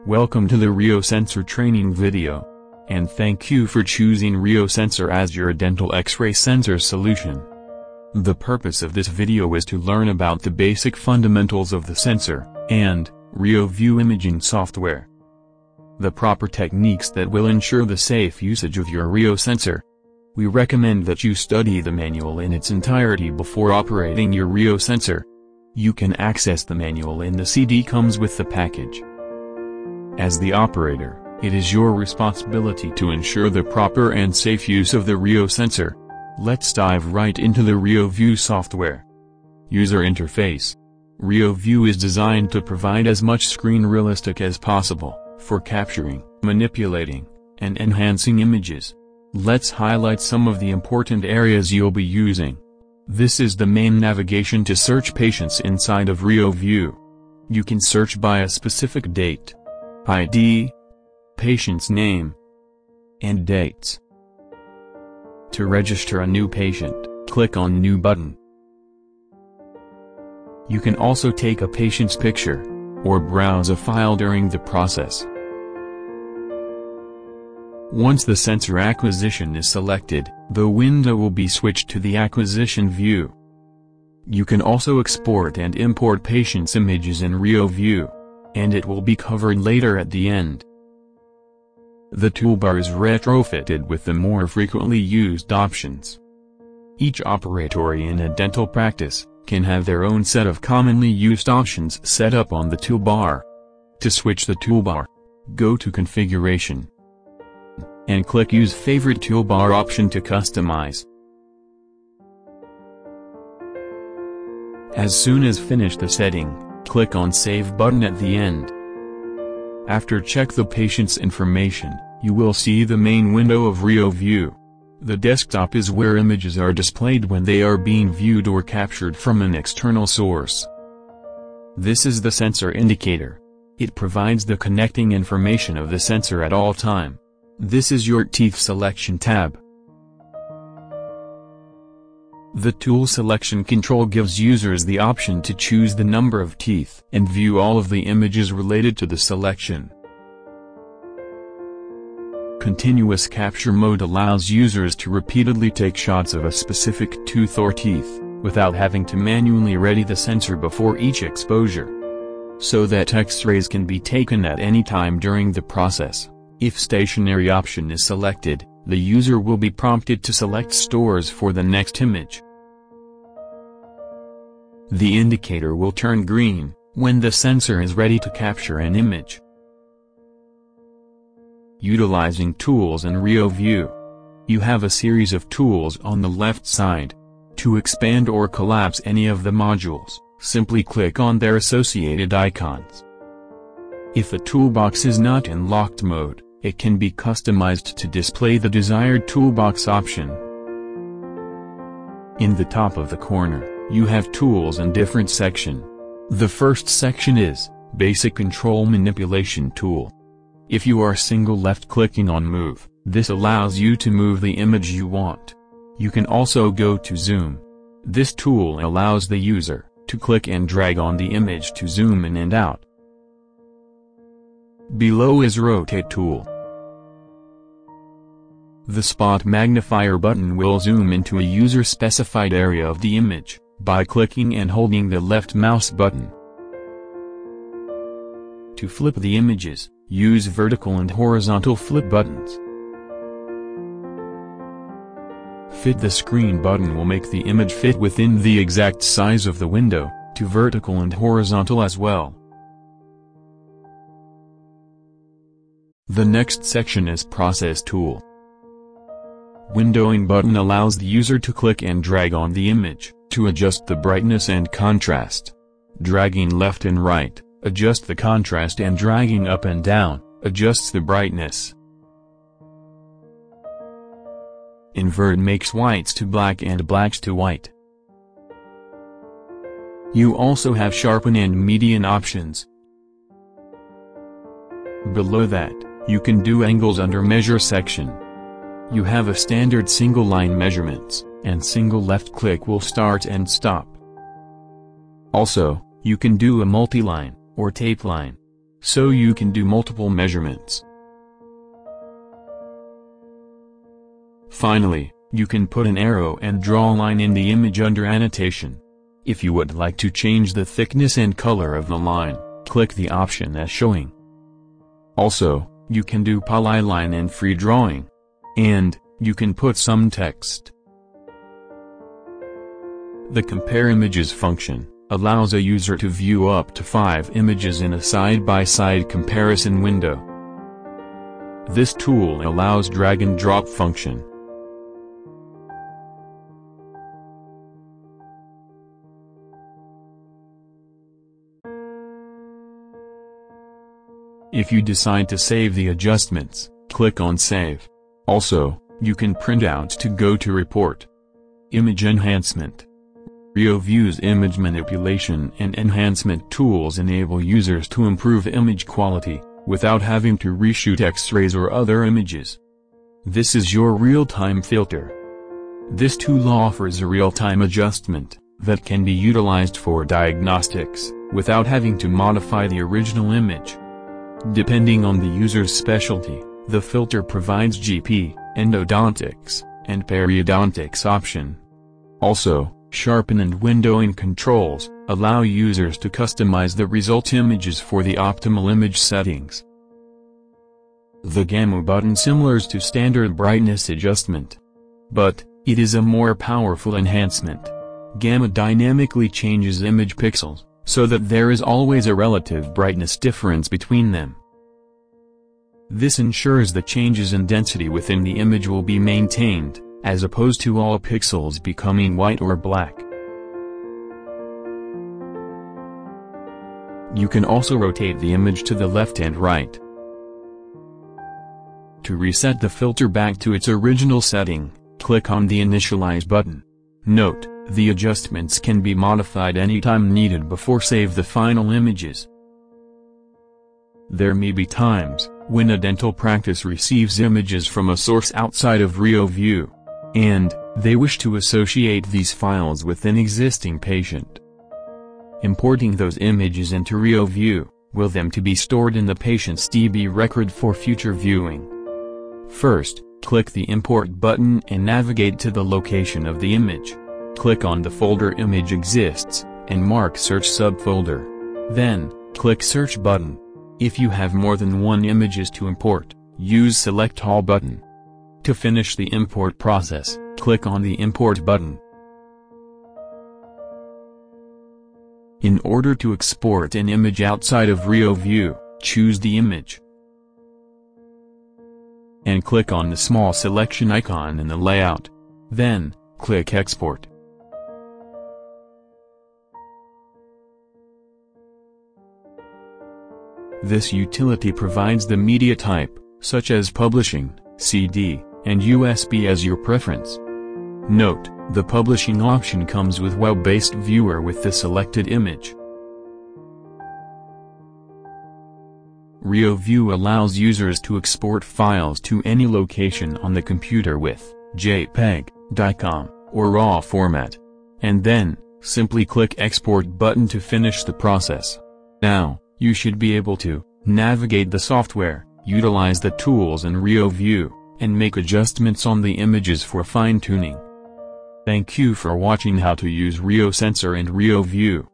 Welcome to the RIOSensor training video. And thank you for choosing RIOSensor as your dental X-ray sensor solution. The purpose of this video is to learn about the basic fundamentals of the sensor, and RIOView imaging software. The proper techniques that will ensure the safe usage of your RIOSensor. We recommend that you study the manual in its entirety before operating your RIOSensor. You can access the manual in the CD comes with the package. As the operator, it is your responsibility to ensure the proper and safe use of the RIOSensor. Let's dive right into the RIOView software. User interface. RIOView is designed to provide as much screen realistic as possible, for capturing, manipulating, and enhancing images. Let's highlight some of the important areas you'll be using. This is the main navigation to search patients inside of RIOView. You can search by a specific date, ID, patient's name, and dates. To register a new patient, click on New button. You can also take a patient's picture, or browse a file during the process. Once the sensor acquisition is selected, the window will be switched to the acquisition view. You can also export and import patients' images in RIOView, and it will be covered later at the end. The toolbar is retrofitted with the more frequently used options. Each operator in a dental practice can have their own set of commonly used options set up on the toolbar. To switch the toolbar, go to Configuration and click Use Favorite Toolbar option to customize. As soon as finish the setting, click on Save button at the end. After check the patient's information, you will see the main window of RIOView. The desktop is where images are displayed when they are being viewed or captured from an external source. This is the sensor indicator. It provides the connecting information of the sensor at all time. This is your teeth selection tab. The tool selection control gives users the option to choose the number of teeth and view all of the images related to the selection. Continuous capture mode allows users to repeatedly take shots of a specific tooth or teeth, without having to manually ready the sensor before each exposure, so that X-rays can be taken at any time during the process. If stationary option is selected, the user will be prompted to select stores for the next image. The indicator will turn green when the sensor is ready to capture an image. Utilizing tools in RIOView. You have a series of tools on the left side. To expand or collapse any of the modules, simply click on their associated icons. If the toolbox is not in locked mode, it can be customized to display the desired toolbox option. In the top of the corner, you have tools in different section. The first section is Basic Control Manipulation Tool. If you are single left-clicking on Move, this allows you to move the image you want. You can also go to Zoom. This tool allows the user to click and drag on the image to zoom in and out. Below is Rotate tool. The spot magnifier button will zoom into a user-specified area of the image, by clicking and holding the left mouse button. To flip the images, use vertical and horizontal flip buttons. Fit the screen button will make the image fit within the exact size of the window, to vertical and horizontal as well. The next section is Process tool. Windowing button allows the user to click and drag on the image, to adjust the brightness and contrast. Dragging left and right, adjust the contrast, and dragging up and down, adjusts the brightness. Invert makes whites to black and blacks to white. You also have Sharpen and Median options. Below that, you can do angles under Measure section. You have a standard single line measurements, and single left click will start and stop. Also, you can do a multi-line, or tape line. so you can do multiple measurements. Finally, you can put an arrow and draw a line in the image under annotation. If you would like to change the thickness and color of the line, click the option as showing. Also, you can do polyline in free drawing. And, you can put some text. The Compare Images function allows a user to view up to 5 images in a side-by-side comparison window. This tool allows drag and drop function. If you decide to save the adjustments, click on Save. Also, you can print out to go to Report. Image Enhancement. RioView's image manipulation and enhancement tools enable users to improve image quality, without having to reshoot X-rays or other images. This is your real-time filter. This tool offers a real-time adjustment that can be utilized for diagnostics, without having to modify the original image. Depending on the user's specialty, the filter provides GP, endodontics, and periodontics option. Also, sharpen and windowing controls allow users to customize the result images for the optimal image settings. The Gamma button similar to standard brightness adjustment, but it is a more powerful enhancement. Gamma dynamically changes image pixels, so that there is always a relative brightness difference between them. This ensures the changes in density within the image will be maintained, as opposed to all pixels becoming white or black. You can also rotate the image to the left and right. To reset the filter back to its original setting, click on the Initialize button. Note, the adjustments can be modified anytime needed before save the final images. There may be times when a dental practice receives images from a source outside of RioView, and they wish to associate these files with an existing patient. Importing those images into RioView will then to be stored in the patient's DB record for future viewing. First, click the Import button and navigate to the location of the image. Click on the folder image exists, and mark Search subfolder. Then, click Search button. If you have more than one images to import, use Select All button. To finish the import process, click on the Import button. In order to export an image outside of RioView, choose the image and click on the small selection icon in the layout. Then, click Export. This utility provides the media type, such as publishing, CD, and USB as your preference. Note, the publishing option comes with web-based viewer with the selected image. RioView allows users to export files to any location on the computer with JPEG, DICOM, or RAW format. And then, simply click Export button to finish the process. Now, you should be able to navigate the software, utilize the tools in RioView, and make adjustments on the images for fine-tuning. Thank you for watching how to use RioSensor and RioView.